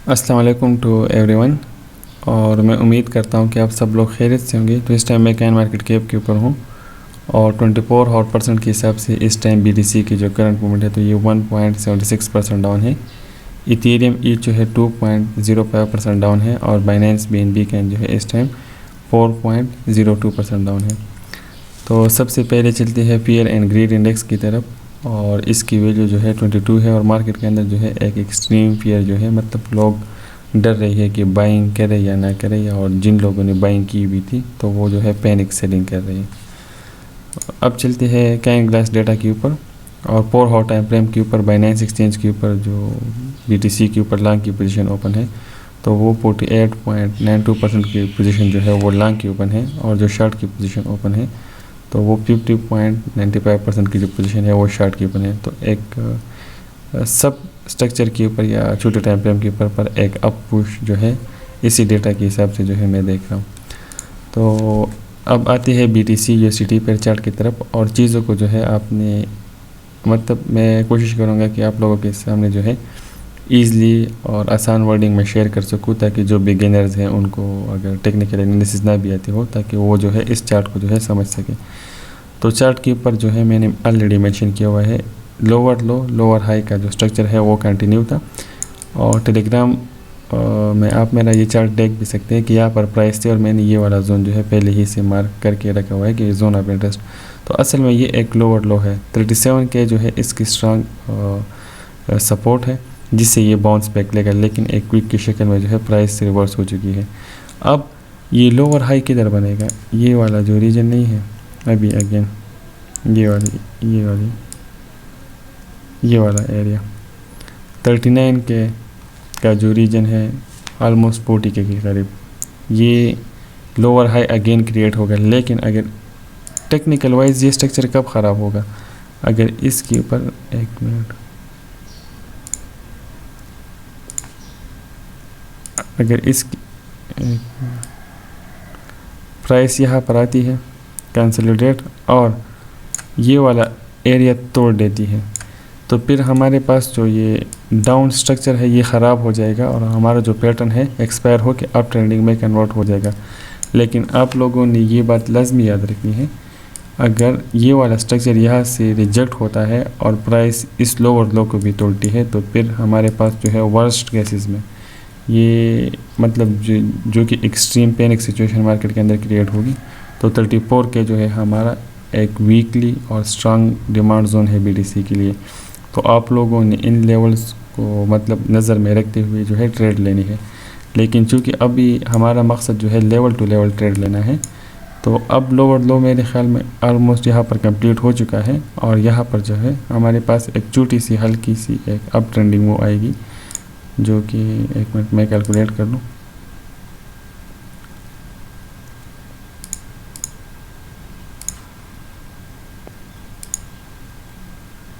अस्सलाम वालेकुम to everyone. और मैं उम्मीद करता हूँ कि आप सब लोग खैरियत से होंगे। तो इस टाइम मैं कैन मार्केट कैप के ऊपर हूँ और 24% के हिसाब से इस टाइम BTC की जो करंट मूवमेंट है तो ये 1.76% डाउन है। इथेरियम ईच जो है 2.05% डाउन है और बाइनेंस BNB कैन जो है इस टाइम 4.02% डाउन है। तो सबसे पहले चलते हैं फियर एंड ग्रीड इंडेक्स की तरफ और इसकी वैल्यू जो है 22 है और मार्केट के अंदर जो है एक एक्सट्रीम फियर जो है, मतलब लोग डर रही है कि बाइंग करे या ना करे, और जिन लोगों ने बाइंग की हुई थी तो वो जो है पैनिक सेलिंग कर रही है। अब चलते हैं कैन ग्लास डेटा के ऊपर और 4 हॉट टाइम फ्रेम के ऊपर बाइनेंस एक्सचेंज के ऊपर जो BTC के ऊपर लॉन्ग की पोजीशन ओपन है तो वो 48.92% की पोजीशन जो है वो लॉन्ग की ओपन है और जो शॉर्ट की पोजीशन ओपन है तो वो 50.95% की जो पोजीशन है वो शॉर्ट की ओपन है। तो एक सब स्ट्रक्चर के ऊपर या छोटे टाइम फ्रेम के ऊपर पर एक अप पुश जो है इसी डेटा के हिसाब से जो है मैं देख रहा हूँ। तो अब आती है BTC USDT पर चार्ट की तरफ और चीज़ों को जो है आपने, मतलब मैं कोशिश करूँगा कि आप लोगों के सामने जो है ईज़िली और आसान वर्डिंग में शेयर कर सकूँ ताकि जो बिगिनर्स हैं उनको अगर टेक्निकल एनालिसिस ना भी आती हो ताकि वो जो है इस चार्ट को जो है समझ सके। तो चार्ट के ऊपर जो है मैंने ऑलरेडी मेंशन किया हुआ है लोअर लो लोअर हाई का जो स्ट्रक्चर है वो कंटिन्यू था और टेलीग्राम में आप मेरा ये चार्ट देख भी सकते हैं कि यहाँ पर प्राइस थे और मैंने ये वाला जोन जो है पहले ही से मार्क करके रखा हुआ है कि जोन ऑफ इंटरेस्ट। तो असल में ये एक लोअर लो है 37 के जो है इसकी स्ट्रांग सपोर्ट है जिससे ये बाउंस बैक लेगा, लेकिन एक क्विक की शक्ल में जो है प्राइस से रिवर्स हो चुकी है। अब ये लोअर हाई किधर बनेगा, ये वाला जो रीजन नहीं है अभी अगेन ये वाला एरिया 39 के का जो रीजन है ऑलमोस्ट 40 के करीब, ये लोअर हाई अगेन क्रिएट होगा। लेकिन अगर टेक्निकल वाइज ये स्ट्रक्चर कब ख़राब होगा, अगर इसके ऊपर एक मिनट, अगर इसकी प्राइस यहाँ पर आती है कंसोलिडेट और ये वाला एरिया तोड़ देती है तो फिर हमारे पास जो ये डाउन स्ट्रक्चर है ये ख़राब हो जाएगा और हमारा जो पैटर्न है एक्सपायर हो के अप ट्रेंडिंग में कन्वर्ट हो जाएगा। लेकिन आप लोगों ने ये बात लाजमी याद रखनी है, अगर ये वाला स्ट्रक्चर यहाँ से रिजेक्ट होता है और प्राइस इस लोअर लो को भी तोड़ती है तो फिर हमारे पास जो है वर्स्ट केसेस में ये मतलब जो कि एक्सट्रीम पैनिक सिचुएशन मार्केट के अंदर क्रिएट होगी। तो 34 के जो है हमारा एक वीकली और स्ट्रांग डिमांड जोन है BTC के लिए। तो आप लोगों ने इन लेवल्स को मतलब नज़र में रखते हुए जो है ट्रेड लेनी है। लेकिन चूँकि अभी हमारा मकसद जो है लेवल टू लेवल ट्रेड लेना है तो अब लोअर लो मेरे ख्याल में ऑलमोस्ट यहाँ पर कंप्लीट हो चुका है और यहाँ पर जो है हमारे पास एक छोटी सी हल्की सी एक अप ट्रेंडिंग मूव आएगी जो कि एक मिनट मैं कैलकुलेट कर लूँ।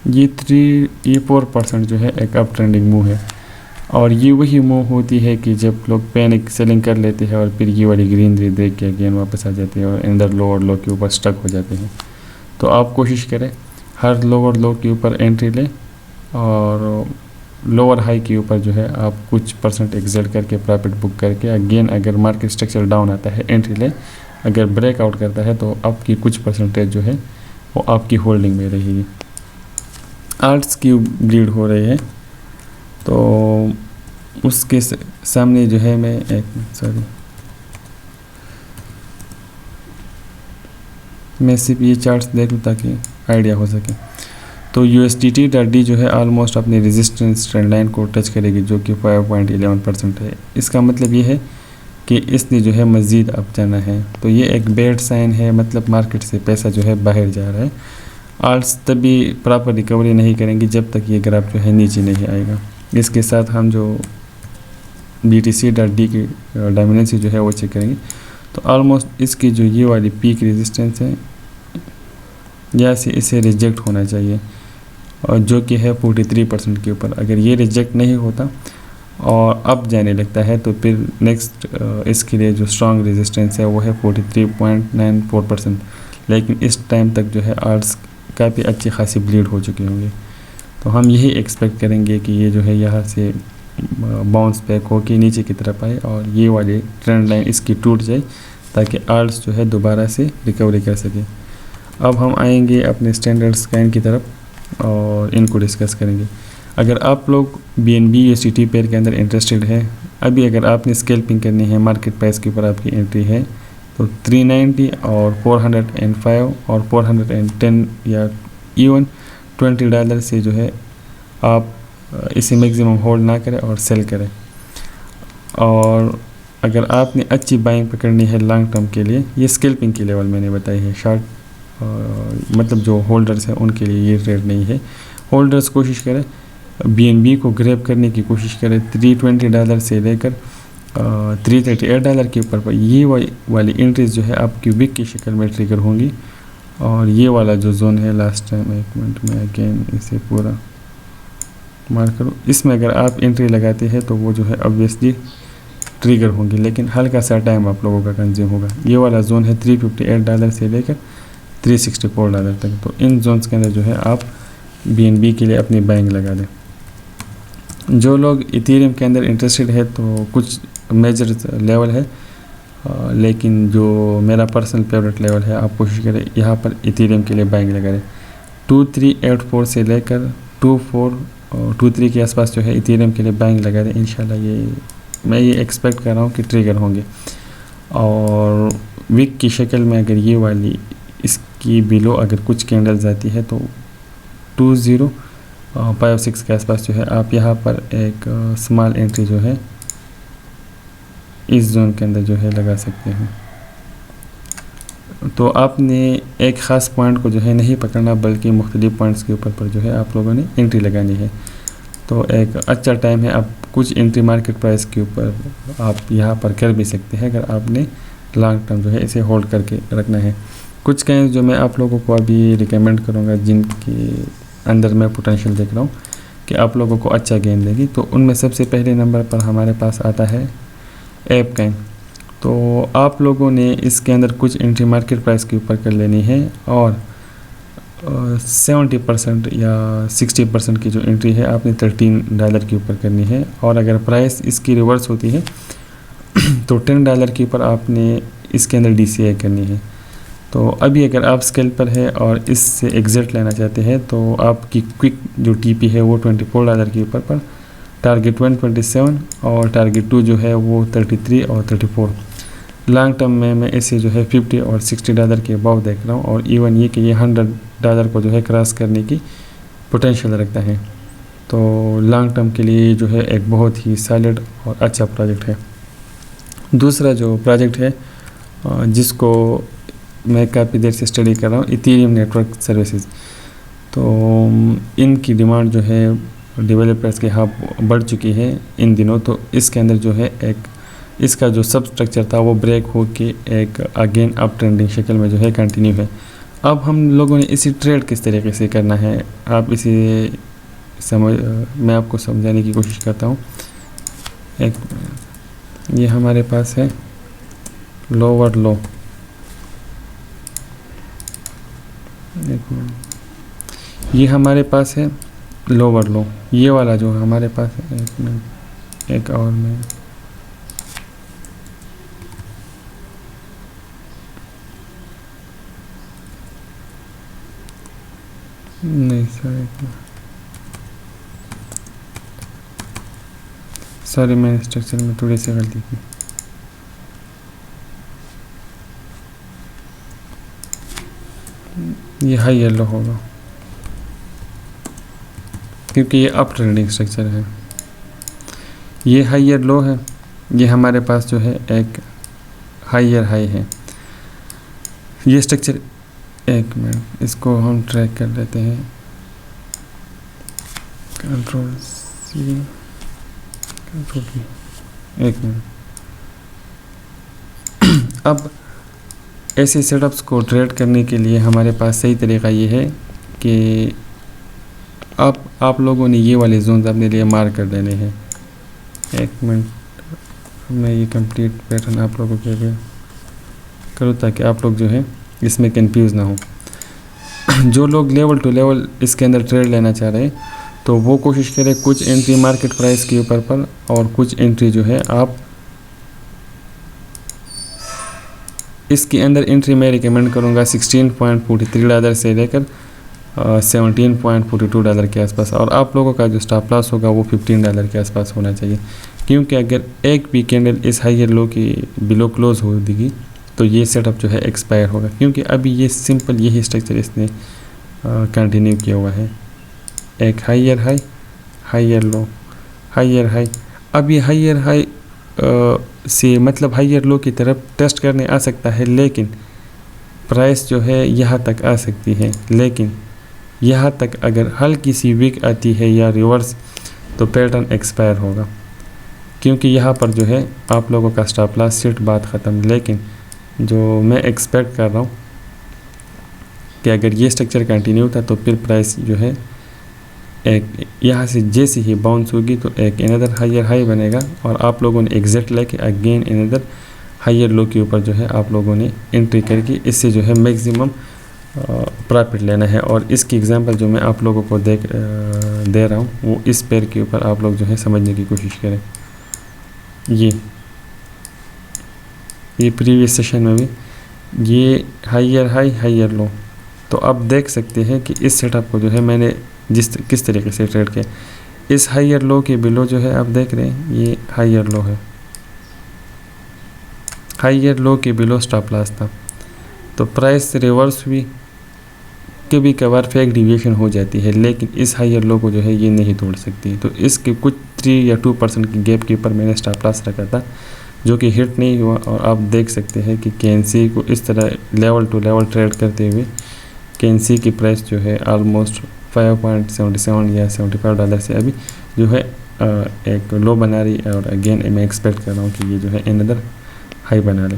ये 3-4% जो है एक अप ट्रेंडिंग मूव है और ये वही मूव होती है कि जब लोग पैनिक सेलिंग कर लेते हैं और फिर ये वाली ग्रीनरी देख के अगेन वापस आ जाते हैं और अंदर लोअर लो के ऊपर स्टक हो जाते हैं। तो आप कोशिश करें हर लोअर लो के ऊपर एंट्री लें और लोअर हाई के ऊपर जो है आप कुछ परसेंट एग्जिट करके प्रॉफिट बुक करके अगेन अगर मार्केट स्ट्रक्चर डाउन आता है एंट्री लें, अगर ब्रेकआउट करता है तो आपकी कुछ परसेंटेज जो है वो आपकी होल्डिंग में रहेगी। आर्ट्स की ब्लीड हो रही है तो उसके सामने जो है मैं मैं सिर्फ ये चार्ट्स देख लूँ ताकि आइडिया हो सके। तो USDT.D जो है ऑलमोस्ट अपनी रेजिस्टेंस ट्रेंड लाइन को टच करेगी जो कि 5.11% है। इसका मतलब ये है कि इसने जो है मज़ीद अप जाना है तो ये एक बैड साइन है, मतलब मार्केट से पैसा जो है बाहर जा रहा है। आल्ट्स तभी प्रॉपर रिकवरी नहीं करेंगी जब तक ये ग्राफ जो है नीचे नहीं आएगा। इसके साथ हम जो BTC.D की डायमेंसी जो है वो चेक करेंगे तो ऑलमोस्ट इसकी जो ये वाली पीक रेजिस्टेंस है या से इसे रिजेक्ट होना चाहिए और जो कि है 43% के ऊपर। अगर ये रिजेक्ट नहीं होता और अप जाने लगता है तो फिर नेक्स्ट इसके लिए जो स्ट्रॉन्ग रेजिस्टेंस है वो है 43.94%। लेकिन इस टाइम तक जो है आर्ट्स काफ़ी अच्छी खासी ब्लीड हो चुकी होंगी तो हम यही एक्सपेक्ट करेंगे कि ये जो है यहाँ से बाउंस बैक हो के नीचे की तरफ आए और ये वाली ट्रेंड लाइन इसकी टूट जाए ताकि आल्ट्स जो है दोबारा से रिकवरी कर सके। अब हम आएंगे अपने स्टैंडर्ड स्कैन की तरफ और इनको डिस्कस करेंगे। अगर आप लोग BNB USDT पेयर के अंदर इंटरेस्टेड है, अभी अगर आपने स्कैल्पिंग करनी है, मार्केट प्राइस के ऊपर आपकी एंट्री है, तो 390 और 405 और 410 या इवन $20 से जो है आप इसे मैक्सिमम होल्ड ना करें और सेल करें। और अगर आपने अच्छी बाइंग पकड़नी है लॉन्ग टर्म के लिए, ये स्कैल्पिंग की लेवल मैंने बताई है, शॉर्ट मतलब जो होल्डर्स हैं उनके लिए ये ट्रेड नहीं है। होल्डर्स कोशिश करें BNB को ग्रैब करने की कोशिश करें $320 से लेकर $338 के ऊपर पर। ये वाली एंट्रीज जो है आपकी विक की शक्ल में ट्रिगर होंगी। और ये वाला जो जोन है लास्ट टाइम, एक मिनट में अगेन इसे पूरा मार्क करो, इसमें अगर आप एंट्री लगाते हैं तो वो जो है ऑब्वियसली ट्रिगर होंगी, लेकिन हल्का सा टाइम आप लोगों का कंज्यूम होगा। ये वाला जोन है $358 से लेकर $364 तक। तो इन जोन्स के अंदर जो है आप BNB के लिए अपनी बाइंग लगा दें। जो लोग इथेरियम के अंदर इंटरेस्टेड है तो कुछ मेजर लेवल है, लेकिन जो मेरा पर्सनल फेवरेट लेवल है, आप कोशिश करें यहाँ पर इथेरियम के लिए बाइंग लगा दें। 2384 से लेकर 2423 के आसपास जो है इथेरियम के लिए बाइंग लगा दें। इंशाल्लाह मैं ये एक्सपेक्ट कर रहा हूँ कि ट्रिगर होंगे। और वीक की शक्ल में अगर ये वाली इसकी बिलो अगर कुछ कैंडल्स आती है तो 2056 के आसपास जो है आप यहाँ पर एक स्मॉल एंट्री जो है इस जोन के अंदर जो है लगा सकते हैं। तो आपने एक ख़ास पॉइंट को जो है नहीं पकड़ना, बल्कि मुख्तलिफ पॉइंट्स के ऊपर पर जो है आप लोगों ने एंट्री लगानी है। तो एक अच्छा टाइम है, आप कुछ एंट्री मार्केट प्राइस के ऊपर आप यहाँ पर कर भी सकते हैं अगर आपने लॉन्ग टर्म जो है इसे होल्ड करके रखना है। कुछ कहीं जो मैं आप लोगों को अभी रिकमेंड करूँगा जिनके अंदर मैं पोटेंशियल देख रहा हूँ कि आप लोगों को अच्छा गेन देगी, तो उनमें सबसे पहले नंबर पर हमारे पास आता है एपकॉइन। तो आप लोगों ने इसके अंदर कुछ एंट्री मार्केट प्राइस के ऊपर कर लेनी है और 70% या 60% की जो एंट्री है आपने $13 के ऊपर करनी है। और अगर प्राइस इसकी रिवर्स होती है तो $10 के ऊपर आपने इसके अंदर DCI करनी है। तो अभी अगर आप स्केल पर है और इससे एग्जिट लेना चाहते हैं तो आपकी क्विक जो TP है वो $24 के ऊपर पर, टारगेट 127 और टारगेट 2 जो है वो 33 और 34। लॉन्ग टर्म में मैं इसे जो है $50 और $60 के अबाव देख रहा हूँ और इवन ये कि ये $100 को जो है क्रॉस करने की पोटेंशियल रखता है। तो लॉन्ग टर्म के लिए जो है एक बहुत ही सॉलिड और अच्छा प्रोजेक्ट है। दूसरा जो प्रोजेक्ट है जिसको मैं काफ़ी देर से स्टडी कर रहा हूँ, इथेरियम नेटवर्क सर्विसेज। तो इनकी डिमांड जो है डेवलपर्स के यहाँ बढ़ चुकी है इन दिनों। तो इसके अंदर जो है एक इसका जो सब स्ट्रक्चर था वो ब्रेक हो के एक अगेन अप ट्रेंडिंग शक्ल में जो है कंटिन्यू है। अब हम लोगों ने इसी ट्रेड किस तरीके से करना है, आप इसे मैं आपको समझाने की कोशिश करता हूँ। ये हमारे पास है लोअर लो, ये हमारे पास है लोअर लो, ये वाला जो हमारे पास है, एक और में नहीं सॉरी मैंने स्ट्रक्चर में थोड़ी सी गलती की। ये हाई येलो होगा क्योंकि ये अप ट्रेंडिंग स्ट्रक्चर है। ये हाईयर लो है, ये हमारे पास जो है एक हाईयर हाई है। ये स्ट्रक्चर एक मिनट इसको हम ट्रैक कर लेते हैं, कंट्रोल C कंट्रोल V, एक मिनट। अब ऐसे सेटअप्स को ट्रेड करने के लिए हमारे पास सही तरीका ये है कि आप लोगों ने ये वाले जोन्स अपने लिए मार्क कर देने हैं। एक मिनट मैं ये कंप्लीट पैटर्न आप लोगों के लिए करूँ ताकि आप लोग जो है इसमें कंफ्यूज ना हो। जो लोग लेवल टू लेवल इसके अंदर ट्रेड लेना चाह रहे हैं तो वो कोशिश करें कुछ एंट्री मार्केट प्राइस के ऊपर पर और कुछ एंट्री जो है आप इसके अंदर एंट्री मैं रिकमेंड करूँगा $16.43 से लेकर $17.42 के आसपास, और आप लोगों का जो स्टॉप लॉस होगा वो $15 के आसपास होना चाहिए, क्योंकि अगर एक भी कैंडल इस हायर लो की बिलो क्लोज हो देगी तो ये सेटअप जो है एक्सपायर होगा, क्योंकि अभी ये सिंपल यही स्ट्रक्चर इसने कंटिन्यू किया हुआ है। एक higher high, higher low, higher high, अब ये हायर हाई से मतलब हायर लो की तरफ टेस्ट करने आ सकता है, लेकिन प्राइस जो है यहाँ तक आ सकती है, लेकिन यहाँ तक अगर हल्की सी वीक आती है या रिवर्स तो पैटर्न एक्सपायर होगा, क्योंकि यहाँ पर जो है आप लोगों का स्टॉप लॉस सेट बात ख़त्म। लेकिन जो मैं एक्सपेक्ट कर रहा हूँ कि अगर ये स्ट्रक्चर कंटिन्यू था तो फिर प्राइस जो है एक यहाँ से जैसे ही बाउंस होगी तो एक अनदर हायर हाई बनेगा और आप लोगों ने एग्जिट लेके अगेन अनदर हायर लो के ऊपर जो है आप लोगों ने एंट्री करके इससे जो है मैक्सिमम प्रॉफिट लेना है। और इसकी एग्जांपल जो मैं आप लोगों को दे रहा हूँ वो इस पेयर के ऊपर आप लोग जो है समझने की कोशिश करें। ये प्रीवियस सेशन में भी ये हायर हाई हायर लो, तो आप देख सकते हैं कि इस सेटअप को जो है मैंने किस तरीके से ट्रेड किया। इस हायर लो के बिलो जो है आप देख रहे हैं ये हायर लो है, हायर लो के बिलो स्टॉप लॉस था, तो प्राइस रिवर्स हुई, कभी कभार फेक डिविएशन हो जाती है, लेकिन इस हायर लो को जो है ये नहीं तोड़ सकती। तो इसके कुछ 3 या 2% की गैप के ऊपर मैंने स्टॉप लॉस रखा था जो कि हिट नहीं हुआ, और आप देख सकते हैं कि केएनसी को इस तरह लेवल टू लेवल ट्रेड करते हुए केएनसी की प्राइस जो है ऑलमोस्ट 5.77 या $75 से अभी जो है एक लो बना रही है, और अगेन मैं एक्सपेक्ट कर रहा हूँ कि ये जो है अनदर हाई बना ले।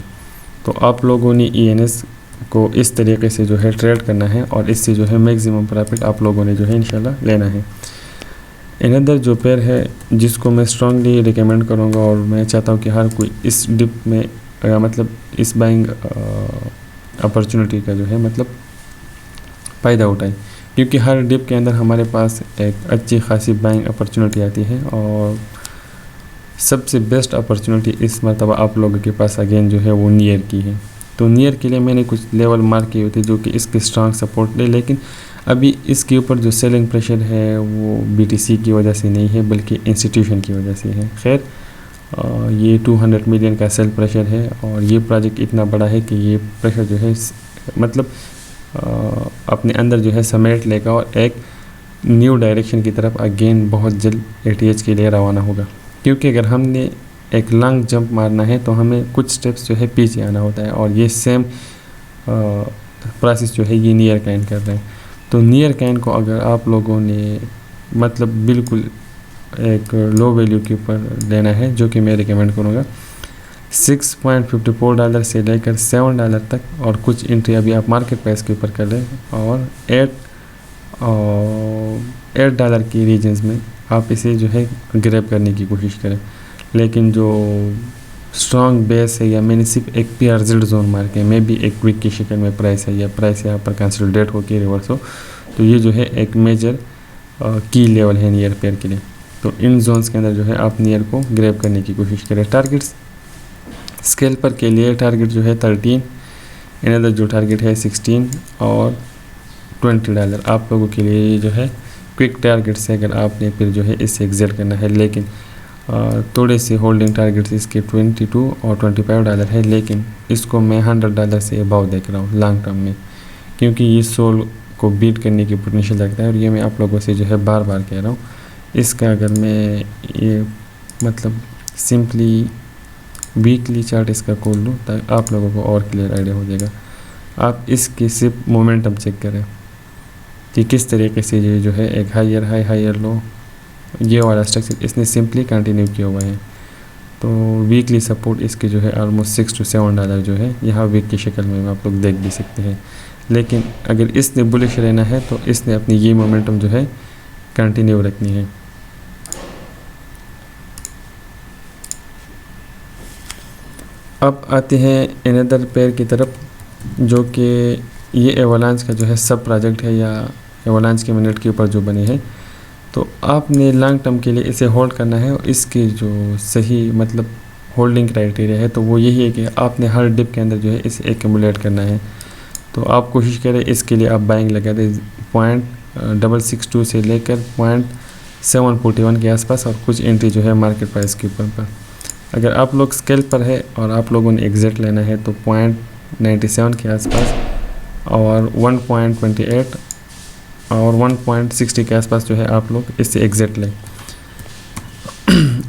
तो आप लोगों ने ENS को इस तरीके से जो है ट्रेड करना है और इससे जो है मैक्सिमम प्रॉफिट आप लोगों ने जो है इंशाल्लाह लेना है। अनदर जो पेयर है जिसको मैं स्ट्रांगली रिकमेंड करूँगा और मैं चाहता हूँ कि हर कोई इस डिप में मतलब इस बाइंग अपॉर्चुनिटी का जो है मतलब फ़ायदा उठाएं, क्योंकि हर डिप के अंदर हमारे पास एक अच्छी खासी बाइंग अपॉर्चुनिटी आती है, और सबसे बेस्ट अपॉर्चुनिटी इस मरतबा आप लोगों के पास अगेन जो है वो नियर की है। तो नियर के लिए मैंने कुछ लेवल मार्क किए हुए थे जो कि इसके स्ट्रांग सपोर्ट दे, लेकिन अभी इसके ऊपर जो सेलिंग प्रेशर है वो BTC की वजह से नहीं है बल्कि इंस्टीट्यूशन की वजह से है। खैर ये 200 मिलियन का सेल प्रेशर है, और ये प्रोजेक्ट इतना बड़ा है कि ये प्रेशर जो है मतलब अपने अंदर जो है समेट लेगा और एक न्यू डायरेक्शन की तरफ अगेन बहुत जल्द ATH के लिए रवाना होगा। क्योंकि अगर हमने एक लॉन्ग जंप मारना है तो हमें कुछ स्टेप्स जो है पीछे आना होता है, और ये सेम प्रोसेस जो है ये नियर काइन कर रहे हैं। तो नियर काइन को अगर आप लोगों ने मतलब बिल्कुल एक लो वैल्यू के ऊपर लेना है, जो कि मैं रिकमेंड करूँगा $6.54 से लेकर $7 तक, और कुछ एंट्री अभी आप मार्केट प्राइस के ऊपर कर लें, और $8 की रीजन्स में आप इसे जो है ग्रैब करने की कोशिश करें। लेकिन जो स्ट्रॉन्ग बेस है या मैंने सिर्फ एक PRZ जोन मार के मैं भी एक वीक की शक्ल में प्राइस है या प्राइस यहाँ पर कंसोलिडेट होकर रिवर्स हो, तो ये जो है एक मेजर की लेवल है नियर पेयर के लिए। तो इन जोन्स के अंदर जो है आप नियर को ग्रैब करने की कोशिश करें। टारगेट्स स्कैल्पर के लिए टारगेट जो है 13, अनदर जो टारगेट है 16 और $20 आप लोगों के लिए जो है क्विक टारगेट से अगर आपने फिर जो है इससे एग्जिट करना है। लेकिन थोड़े से होल्डिंग टारगेट्स इसके 22 और $25 है, लेकिन इसको मैं $100 से अबाव देख रहा हूँ लॉन्ग टर्म में, क्योंकि ये सोल को बीट करने की पोटेंशियल रखता है। और ये मैं आप लोगों से जो है बार बार कह रहा हूँ, इसका अगर मैं ये मतलब सिंपली वीकली चार्ट इसका खोल लूँ ताकि आप लोगों को और क्लियर आइडिया हो जाएगा। आप इसकी सिर्फ मोमेंटम चेक करें कि किस तरीके से ये जो है एक हायर हाई हायर लो ये वाला स्ट्रक्चर इसने सिंपली कंटिन्यू किया हुआ है। तो वीकली सपोर्ट इसके जो है ऑलमोस्ट $6 to $7 जो है यहाँ वीक की शक्ल में आप लोग देख भी सकते हैं। लेकिन अगर इसने बुलिश रहना है तो इसने अपनी ये मोमेंटम जो है कंटिन्यू रखनी है। अब आते हैं अनदर पेयर की तरफ, जो कि ये एवलांच का जो है सब प्रोजेक्ट है या एवलांच के मिनट के ऊपर जो बने हैं। तो आपने लॉन्ग टर्म के लिए इसे होल्ड करना है और इसके जो सही मतलब होल्डिंग क्राइटेरिया है तो वो यही है कि आपने हर डिप के अंदर जो है इसे एक्यूमुलेट करना है। तो आप कोशिश करें इसके लिए आप बाइंग लगा दें 0.662 से लेकर 0.741 के आसपास और कुछ एंट्री जो है मार्केट प्राइस के ऊपर पर। अगर आप लोग स्केल पर है और आप लोगों ने एग्जिट लेना है तो 0.97 के आसपास और 1.28 और 1.60 के आसपास जो है आप लोग इससे एग्जिट लें।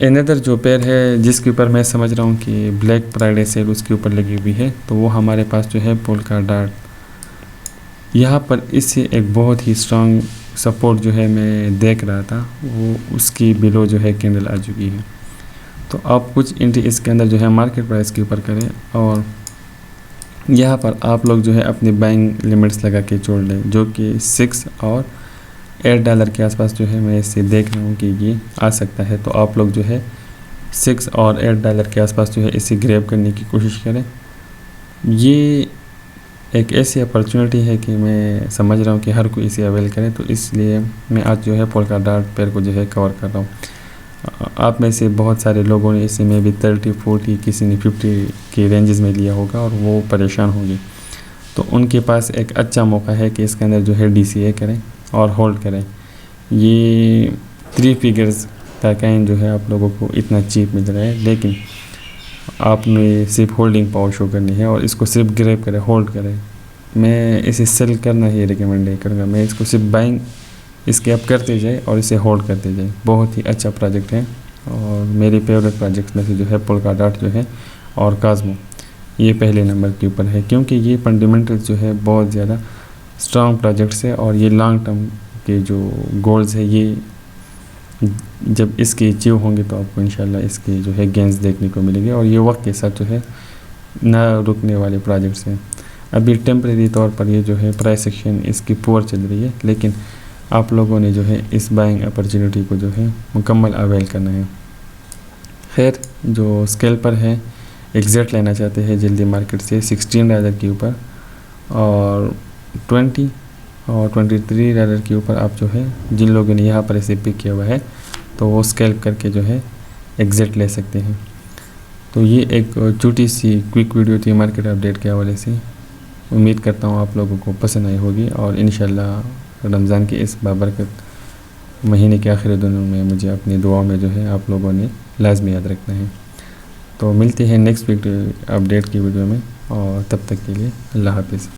अनदर जो पेयर है जिसके ऊपर मैं समझ रहा हूँ कि ब्लैक फ्राइडे सेल उसके ऊपर लगी हुई है तो वो हमारे पास जो है पोल्का डॉट। यहाँ पर इससे एक बहुत ही स्ट्रांग सपोर्ट जो है मैं देख रहा था वो उसकी बिलो जो है कैंडल आ चुकी है। तो आप कुछ एंट्री इसके अंदर जो है मार्केट प्राइस के ऊपर करें और यहाँ पर आप लोग जो है अपनी बाइंग लिमिट्स लगा के छोड़ लें जो कि $6 और $8 के आसपास जो है मैं इसे देख रहा हूँ कि ये आ सकता है। तो आप लोग जो है $6 और $8 के आसपास जो है इसे ग्रैब करने की कोशिश करें। ये एक ऐसी अपॉर्चुनिटी है कि मैं समझ रहा हूँ कि हर कोई इसे अवेल करे, तो इसलिए मैं आज जो है पोल्का डॉट पेयर को जो है कवर कर रहा हूँ। आप में से बहुत सारे लोगों ने इसे में भी 30-40 किसी ने 50 के रेंजेस में लिया होगा और वो परेशान होंगे। तो उनके पास एक अच्छा मौका है कि इसके अंदर जो है DCA करें और होल्ड करें। ये 3 फिगर्स का कॉइन जो है आप लोगों को इतना चीप मिल रहा है, लेकिन आपने सिर्फ होल्डिंग पावर शो करनी है और इसको सिर्फ ग्रैब करें, होल्ड करें। मैं इसे सेल करना ही रिकमेंड नहीं करूँगा, मैं इसको सिर्फ बाइंग इसके आप करते जाए और इसे होल्ड करते जाए। बहुत ही अच्छा प्रोजेक्ट है और मेरे फेवरेट प्रोजेक्ट्स में से जो है पोल्का डॉट जो है और कास्मो ये पहले नंबर के ऊपर है, क्योंकि ये फंडामेंटल्स जो है बहुत ज़्यादा स्ट्रॉन्ग प्रोजेक्ट्स है और ये लॉन्ग टर्म के जो गोल्स है ये जब इसके अचीव होंगे तो आपको इंशाल्लाह इसके जो है गेंस देखने को मिलेंगे और ये वक्त के साथ जो है ना रुकने वाले प्रोजेक्ट्स हैं। अभी टेम्परेरी तौर पर ये जो है प्राइस एक्शन इसकी पुअर चल रही है, लेकिन आप लोगों ने जो है इस बाइंग अपॉर्चुनिटी को जो है मुकम्मल अवेल करना है। खैर जो स्केल पर है एग्जिट लेना चाहते हैं जल्दी मार्केट से $16 के ऊपर और 20 और $23 के ऊपर आप जो है जिन लोगों ने यहाँ पर इसे पिक किया हुआ है तो वो स्केल्प करके जो है एग्जिट ले सकते हैं। तो ये एक छोटी सी क्विक वीडियो थी मार्केट अपडेट के हवाले से। उम्मीद करता हूँ आप लोगों को पसंद आई होगी और इंशाल्लाह रमज़ान के इस बाबरकत महीने के आखिरी दिनों में मुझे अपनी दुआओं में जो है आप लोगों ने लाजमी याद रखना है। तो मिलते हैं नेक्स्ट वीक अपडेट की वीडियो में और तब तक के लिए अल्लाह हाफिज़।